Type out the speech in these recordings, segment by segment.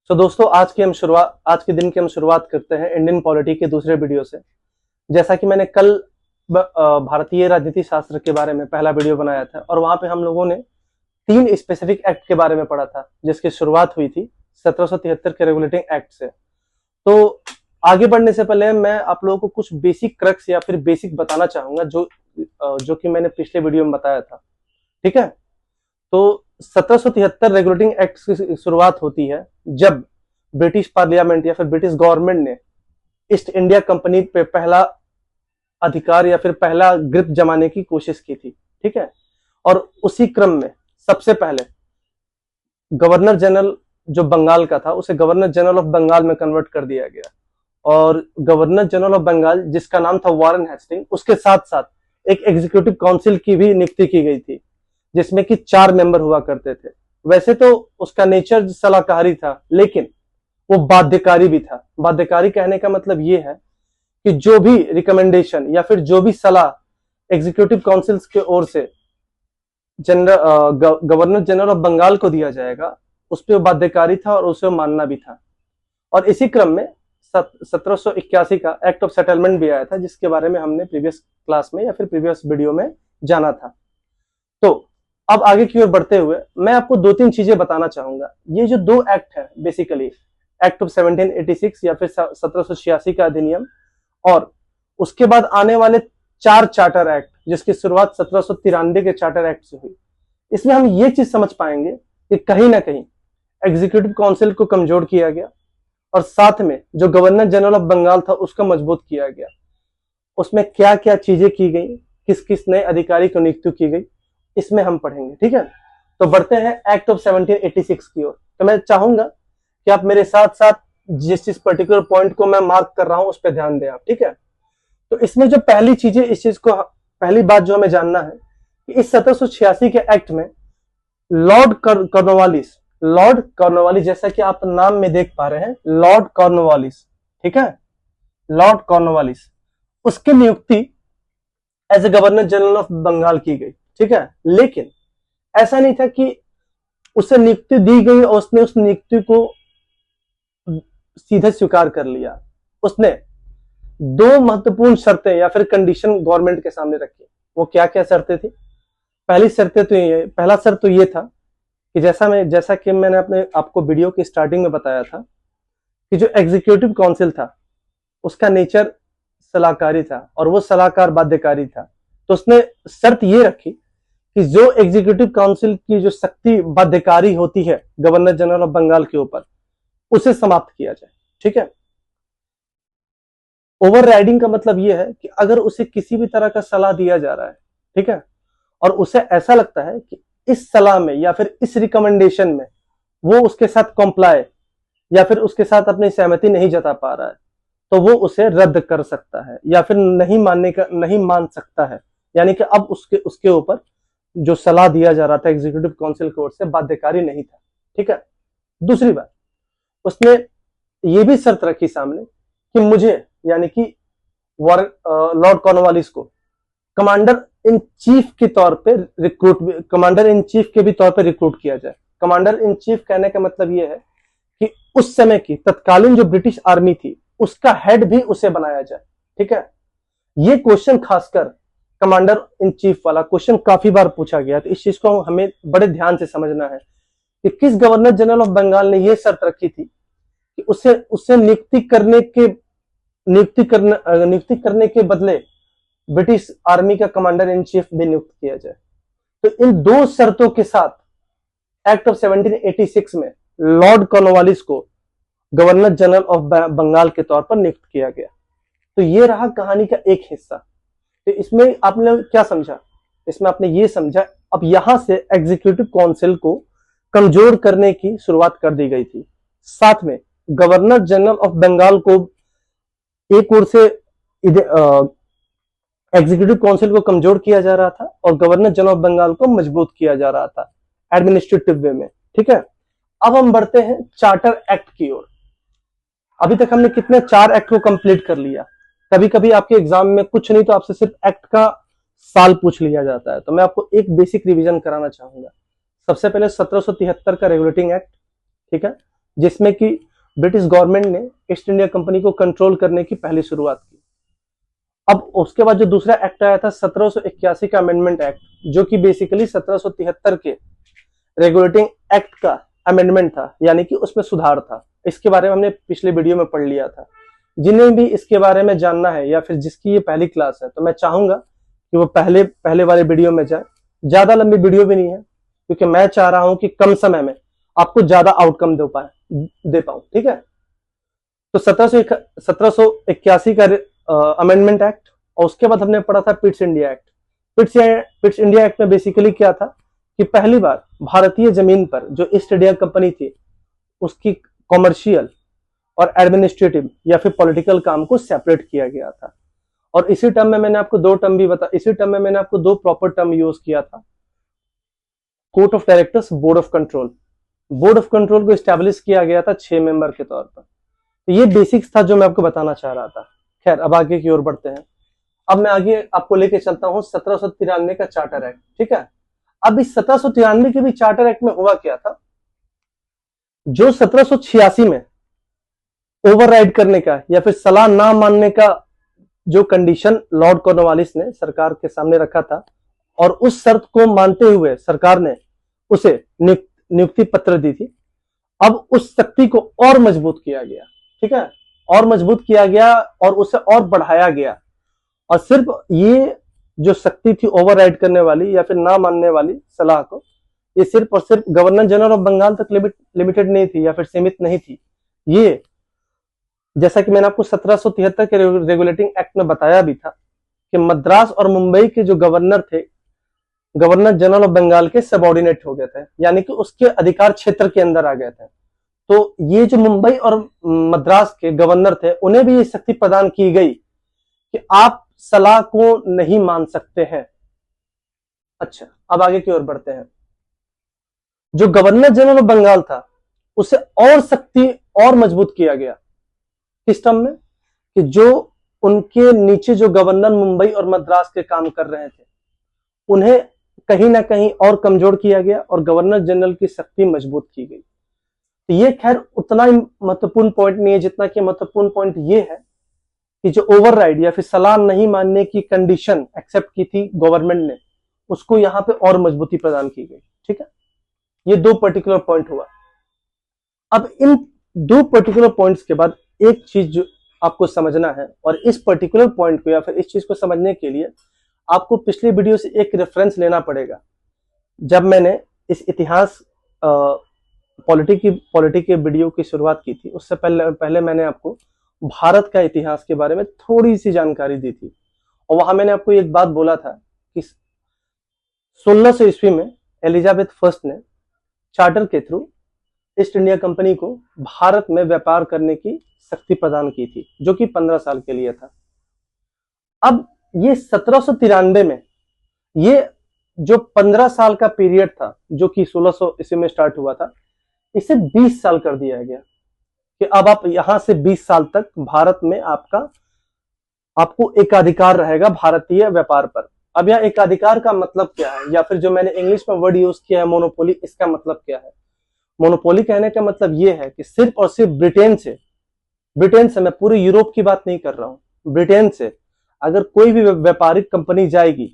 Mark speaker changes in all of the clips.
Speaker 1: दोस्तों आज के दिन की हम शुरुआत करते हैं इंडियन पॉलिटी के दूसरे वीडियो से। जैसा कि मैंने कल भारतीय राजनीति शास्त्र के बारे में पहला वीडियो बनाया था और वहां पे हम लोगों ने 3 स्पेसिफिक एक्ट के बारे में पढ़ा था जिसकी शुरुआत हुई थी 1773 के रेगुलेटिंग एक्ट से। तो आगे बढ़ने से पहले मैं आप लोगों को कुछ बेसिक क्रक्स या फिर बेसिक बताना चाहूंगा जो कि मैंने पिछले वीडियो में बताया था। ठीक है, तो 1773 रेगुलेटिंग एक्ट की शुरुआत होती है जब ब्रिटिश पार्लियामेंट या फिर ब्रिटिश गवर्नमेंट ने ईस्ट इंडिया कंपनी पे पहला अधिकार या फिर पहला ग्रिप जमाने की कोशिश की थी। ठीक है, और उसी क्रम में सबसे पहले गवर्नर जनरल जो बंगाल का था उसे गवर्नर जनरल ऑफ बंगाल में कन्वर्ट कर दिया गया और गवर्नर जनरल ऑफ बंगाल जिसका नाम था वॉरेन हेस्टिंग, उसके साथ साथ एक एग्जीक्यूटिव काउंसिल की भी नियुक्ति की गई थी जिसमें कि 4 मेंबर हुआ करते थे। वैसे तो उसका नेचर सलाहकारी था लेकिन वो बाध्यकारी भी था। बाध्यकारी कहने का मतलब ये है कि जो भी रिकमेंडेशन या फिर जो भी सलाह एग्जीक्यूटिव काउंसिल्स की ओर से गवर्नर जनरल ऑफ बंगाल को दिया जाएगा उस पर बाध्यकारी था और उसे मानना भी था। और इसी क्रम में 1781 का एक्ट ऑफ सेटलमेंट भी आया था जिसके बारे में हमने प्रीवियस क्लास में या फिर प्रीवियस वीडियो में जाना था। तो अब आगे की ओर बढ़ते हुए मैं आपको 2-3 चीजें बताना चाहूंगा। ये जो 2 एक्ट है बेसिकली एक्ट ऑफ 1786 या फिर 1786 का अधिनियम और उसके बाद आने वाले 4 चार्टर एक्ट जिसकी शुरुआत 1793 के चार्टर एक्ट से हुई। इसमें हम ये चीज समझ पाएंगे कि कहीं ना कहीं एग्जीक्यूटिव काउंसिल को कमजोर किया गया और साथ में जो गवर्नर जनरल ऑफ बंगाल था उसको मजबूत किया गया। उसमें क्या क्या चीजें की गई, किस किस नए अधिकारी को नियुक्त की गई, इसमें हम पढ़ेंगे। ठीक है, तो बढ़ते हैं एक्ट ऑफ 1786 की ओर। तो मैं चाहूंगा कि आप मेरे साथ साथ जिस पर्टिकुलर पॉइंट को मैं मार्क कर रहा हूं उस पर ध्यान दें आप। ठीक है, तो इसमें जो पहली चीजें पहली बात जो हमें जानना है कि इस 1786 के एक्ट में लॉर्ड कॉर्नवालिस जैसा कि आप नाम में देख पा रहे हैं, लॉर्ड कॉर्नवालिस। ठीक है, लॉर्ड कॉर्नवालिस उसकी नियुक्ति as a governor general of Bengal की गई। ठीक है, लेकिन ऐसा नहीं था कि उसे नियुक्ति दी गई और उसने उस नियुक्ति को सीधे स्वीकार कर लिया। उसने 2 महत्वपूर्ण शर्तें या फिर कंडीशन गवर्नमेंट के सामने रखी। वो क्या क्या शर्तें थी? पहला शर्त तो ये था कि जैसा कि मैंने आपको वीडियो की स्टार्टिंग में बताया था कि जो एग्जीक्यूटिव काउंसिल था उसका नेचर सलाहकारी था और वो सलाहकार बाध्यकारी था। तो उसने शर्त ये रखी कि जो एग्जीक्यूटिव काउंसिल की जो शक्ति बाध्यकारी होती है गवर्नर जनरल ऑफ बंगाल के ऊपर उसे समाप्त किया जाए। ठीक है, ओवर राइडिंग का मतलब यह है कि अगर उसे किसी भी तरह का सलाह दिया जा रहा है, ठीक है, और उसे ऐसा लगता है कि इस सलाह में या फिर इस रिकमेंडेशन में वो उसके साथ कॉम्प्लाई या फिर उसके साथ अपनी सहमति नहीं जता पा रहा है तो वो उसे रद्द कर सकता है या फिर नहीं मान सकता है। यानी कि अब उसके ऊपर जो सलाह दिया जा रहा था एग्जीक्यूटिव काउंसिल की ओर से बाध्यकारी नहीं था। ठीक है, दूसरी बात उसने ये भी शर्त रखी सामने कि मुझे यानी कि लॉर्ड कॉर्नवालिस को कमांडर इन चीफ के भी तौर पे रिक्रूट किया जाए। कमांडर इन चीफ कहने का मतलब यह है कि उस समय की तत्कालीन जो ब्रिटिश आर्मी थी उसका हेड भी उसे बनाया जाए। ठीक है, ये क्वेश्चन खासकर कमांडर इन चीफ वाला क्वेश्चन काफी बार पूछा गया। तो इस चीज को हमें बड़े ध्यान से समझना है कि किस गवर्नर जनरल ऑफ बंगाल ने यह शर्त रखी थी कि उसे नियुक्ति करने के बदले ब्रिटिश आर्मी का कमांडर इन चीफ भी नियुक्त किया जाए। तो इन 2 शर्तों के साथ एक्ट ऑफ 1786 में लॉर्ड कॉर्नवालिस को गवर्नर जनरल ऑफ बंगाल के तौर पर नियुक्त किया गया। तो ये रहा कहानी का एक हिस्सा। तो इसमें आपने क्या समझा? इसमें आपने ये समझा अब यहां से एग्जीक्यूटिव काउंसिल को कमजोर करने की शुरुआत कर दी गई थी। साथ में गवर्नर जनरल ऑफ बंगाल को एक ओर से एग्जीक्यूटिव काउंसिल को कमजोर किया जा रहा था और गवर्नर जनरल ऑफ बंगाल को मजबूत किया जा रहा था एडमिनिस्ट्रेटिव वे में। ठीक है, अब हम बढ़ते हैं चार्टर एक्ट की ओर। अभी तक हमने कितने 4 एक्ट को कंप्लीट कर लिया। कभी कभी आपके एग्जाम में कुछ नहीं तो आपसे सिर्फ एक्ट का साल पूछ लिया जाता है। तो मैं आपको एक बेसिक रिवीजन कराना चाहूंगा। सबसे पहले 1773 का रेगुलेटिंग एक्ट, ठीक है, जिसमें कि ब्रिटिश गवर्नमेंट ने ईस्ट इंडिया कंपनी को कंट्रोल करने की पहली शुरुआत की। अब उसके बाद जो दूसरा एक्ट आया था 1781 का अमेंडमेंट एक्ट, जो कि बेसिकली 1773 के रेगुलेटिंग एक्ट का अमेंडमेंट था, यानी कि उसमें सुधार था। इसके बारे में हमने पिछले वीडियो में पढ़ लिया था। जिन्हें भी इसके बारे में जानना है या फिर जिसकी ये पहली क्लास है, तो मैं चाहूंगा कि वो पहले वाले वीडियो में जाए। ज्यादा लंबी वीडियो भी नहीं है, क्योंकि मैं चाह रहा हूं कि कम समय में आपको ज्यादा आउटकम दे पाऊं। ठीक है, तो 1781 का अमेंडमेंट एक्ट, और उसके बाद हमने पढ़ा था Pitt's India act. Pitt's India act में बेसिकली क्या था कि पहली बार भारतीय जमीन पर जो ईस्ट इंडिया कंपनी थी, उसकी कॉमर्शियल और एडमिनिस्ट्रेटिव या फिर पॉलिटिकल काम को सेपरेट किया गया था। और इसी टर्म में मैंने आपको दो प्रॉपर टर्म यूज किया था, court of directors, board of control. Board of control को स्टैब्लिश किया गया था 6 मेंबर के तौर पर। तो ये बेसिक्स था जो मैं आपको बताना चाह रहा था। खैर, अब आगे की ओर बढ़ते हैं। अब मैं आगे आपको लेके चलता हूं 1793 का चार्टर एक्ट। ठीक है, अब इस 1793 के भी चार्टर एक्ट में हुआ क्या था, जो 1786 में ओवरराइड करने का या फिर सलाह ना मानने का जो कंडीशन लॉर्ड कॉर्नवालिस ने सरकार के सामने रखा था, और उस शर्त को मानते हुए सरकार ने उसे नियुक्ति पत्र दी थी। अब उस शक्ति को और मजबूत किया गया। ठीक है, और मजबूत किया गया और उसे और बढ़ाया गया। और सिर्फ ये जो शक्ति थी ओवरराइड करने वाली या फिर ना मानने वाली सलाह को, ये सिर्फ और सिर्फ गवर्नर जनरल ऑफ बंगाल तक लिमिटेड नहीं थी या फिर सीमित नहीं थी। ये जैसा कि मैंने आपको 1773 के रेगुलेटिंग एक्ट में बताया भी था कि मद्रास और मुंबई के जो गवर्नर थे, गवर्नर जनरल ऑफ बंगाल के सबऑर्डिनेट हो गए थे, यानी कि उसके अधिकार क्षेत्र के अंदर आ गए थे। तो ये जो मुंबई और मद्रास के गवर्नर थे, उन्हें भी ये शक्ति प्रदान की गई कि आप सलाह को नहीं मान सकते हैं। अच्छा, अब आगे की ओर बढ़ते हैं। जो गवर्नर जनरल ऑफ बंगाल था, उसे और शक्ति और मजबूत किया गया किस टर्म में, कि जो उनके नीचे जो गवर्नर मुंबई और मद्रास के काम कर रहे थे, उन्हें कहीं ना कहीं और कमजोर किया गया और गवर्नर जनरल की शक्ति मजबूत की गई। तो ये खैर उतना ही महत्वपूर्ण पॉइंट नहीं है जितना कि महत्वपूर्ण पॉइंट ये है कि जो ओवरराइड या फिर सलाह नहीं मानने की कंडीशन एक्सेप्ट की थी गवर्नमेंट ने, उसको यहाँ पे और मजबूती प्रदान की गई। ठीक है, ये दो पर्टिकुलर पॉइंट हुआ। अब इन दो पर्टिकुलर पॉइंट्स के बाद एक चीज जो आपको समझना है, और इस पर्टिकुलर पॉइंट को या फिर इस चीज को समझने के लिए आपको पिछले वीडियो से एक रेफरेंस लेना पड़ेगा। जब मैंने इस इतिहास पॉलिटी के वीडियो की शुरुआत की थी, उससे पहले मैंने आपको भारत का इतिहास के बारे में थोड़ी सी जानकारी दी थी, और वहां मैंने आपको एक बात बोला था कि 1600 ईस्वी में एलिजाबेथ फर्स्ट ने चार्टर के थ्रू ईस्ट इंडिया कंपनी को भारत में व्यापार करने की शक्ति प्रदान की थी, जो कि 15 साल के लिए था। अब ये 1793 में ये जो 15 साल का पीरियड था, जो कि 1600 ईस्वी में स्टार्ट हुआ था, इसे 20 साल कर दिया गया कि अब आप यहां से 20 साल तक भारत में आपको एकाधिकार रहेगा भारतीय व्यापार पर। अब यह एकाधिकार का मतलब क्या है, या फिर जो मैंने इंग्लिश में वर्ड यूज किया है मोनोपोली, इसका मतलब क्या है? मोनोपोली कहने का मतलब यह है कि सिर्फ और सिर्फ ब्रिटेन से, मैं पूरे यूरोप की बात नहीं कर रहा हूं, ब्रिटेन से अगर कोई भी व्यापारिक कंपनी जाएगी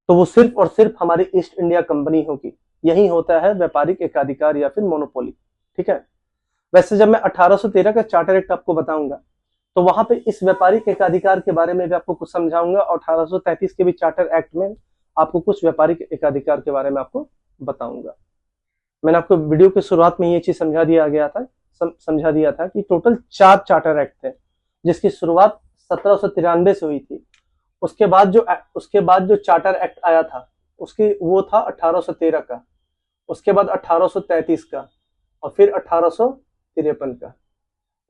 Speaker 1: तो वो सिर्फ और सिर्फ हमारी ईस्ट इंडिया कंपनी होगी। यही होता है व्यापारिक एकाधिकार या फिर मोनोपोली। ठीक है, वैसे जब मैं 1813 का चार्टर एक्ट आपको बताऊंगा तो वहां पे इस व्यापारिक एकाधिकार के बारे में भी आपको कुछ समझाऊंगा, और 1833 के भी चार्टर एक्ट में आपको कुछ व्यापारिक एकाधिकार के बारे में आपको बताऊंगा। मैंने आपको वीडियो की शुरुआत में ये चीज समझा दिया था कि टोटल 4 चार्टर एक्ट थे, जिसकी शुरुआत 1793 से हुई थी। उसके बाद जो चार्टर एक्ट आया था वो था 1813 का, उसके बाद 1833 का, और फिर 1853 का।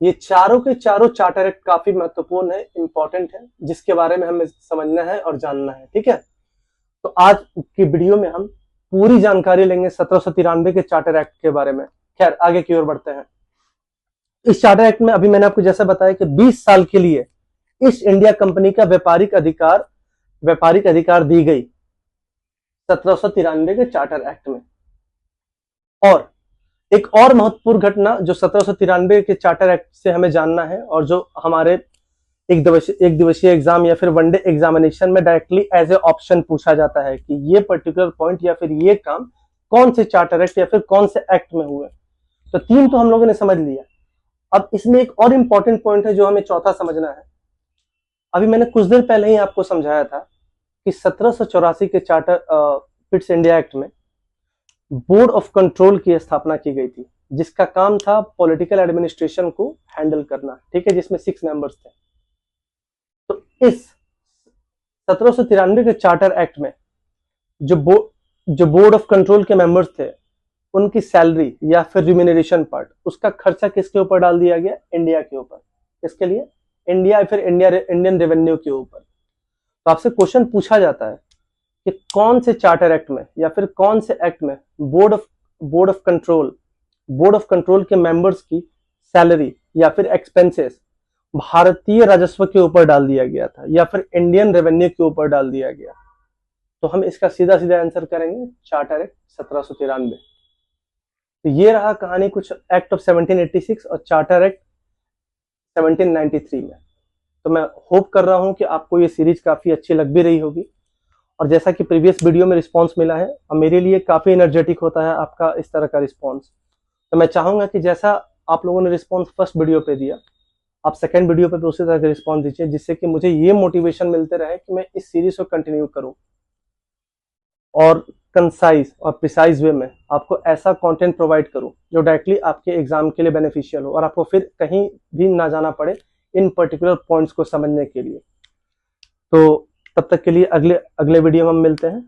Speaker 1: ये चारों के चारों चार्टर एक्ट काफी महत्वपूर्ण है, इंपॉर्टेंट है, जिसके बारे में हमें समझना है और जानना है। ठीक है, तो आज की वीडियो में हम पूरी जानकारी लेंगे 1793 के चार्टर एक्ट के बारे में। खैर, आगे की ओर बढ़ते हैं। इस चार्टर एक्ट में अभी मैंने आपको जैसा बताया कि 20 साल के लिए ईस्ट इंडिया कंपनी का व्यापारिक अधिकार दी गई 1793 के चार्टर एक्ट में, और एक और महत्वपूर्ण घटना जो 1793 के चार्टर एक्ट से हमें जानना है और जो हमारे एक दिवसीय एग्जाम या फिर वनडे एग्जामिनेशन में डायरेक्टली एज ए ऑप्शन पूछा जाता है कि ये पर्टिकुलर पॉइंट या फिर ये काम कौन से चार्टर एक्ट या फिर कौन से एक्ट में हुए। तो 3 तो हम लोगों ने समझ लिया। अब इसमें एक और इंपॉर्टेंट पॉइंट है जो हमें चौथा समझना है। अभी मैंने कुछ देर पहले ही आपको समझाया था कि 1784 के चार्टर पिट्स इंडिया एक्ट में बोर्ड ऑफ कंट्रोल की स्थापना की गई थी, जिसका काम था पॉलिटिकल एडमिनिस्ट्रेशन को हैंडल करना, ठीक है, जिसमें 6 मेंबर्स थे। तो इस 1793 के चार्टर एक्ट में जो बोर्ड ऑफ कंट्रोल के मेंबर्स थे, उनकी सैलरी या फिर रिम्यूनरेशन पार्ट, उसका खर्चा किसके ऊपर डाल दिया गया? इंडिया के ऊपर। इसके लिए इंडिया या फिर इंडियन रेवेन्यू के ऊपर। तो आपसे क्वेश्चन पूछा जाता है कि कौन से चार्टर एक्ट में या फिर कौन से एक्ट में बोर्ड ऑफ कंट्रोल के मेंबर्स की सैलरी या फिर एक्सपेंसेस भारतीय राजस्व के ऊपर डाल दिया गया था या फिर इंडियन रेवेन्यू के ऊपर डाल दिया गया। तो हम इसका सीधा सीधा आंसर करेंगे चार्टर एक्ट 1793। तो ये रहा कहानी कुछ एक्ट ऑफ 1786 और चार्टर एक्ट 1793 में। तो मैं होप कर रहा हूं कि आपको ये सीरीज काफी अच्छी लग भी रही होगी, और जैसा कि प्रीवियस वीडियो में रिस्पांस मिला है और मेरे लिए काफी एनर्जेटिक होता है आपका इस तरह का रिस्पांस। तो मैं चाहूंगा कि जैसा आप लोगों ने रिस्पांस फर्स्ट वीडियो पे दिया, आप सेकंड वीडियो पे भी उसी तरह का रिस्पांस दीजिए, जिससे कि मुझे ये मोटिवेशन मिलते रहे कि मैं इस सीरीज को कंटिन्यू करूं और कंसाइज और प्रिसाइज वे में आपको ऐसा कंटेंट प्रोवाइड करूं जो डायरेक्टली आपके एग्जाम के लिए बेनिफिशियल हो और आपको फिर कहीं भी ना जाना पड़े इन पर्टिकुलर पॉइंट्स को समझने के लिए। तो तब तक के लिए अगले वीडियो में हम मिलते हैं।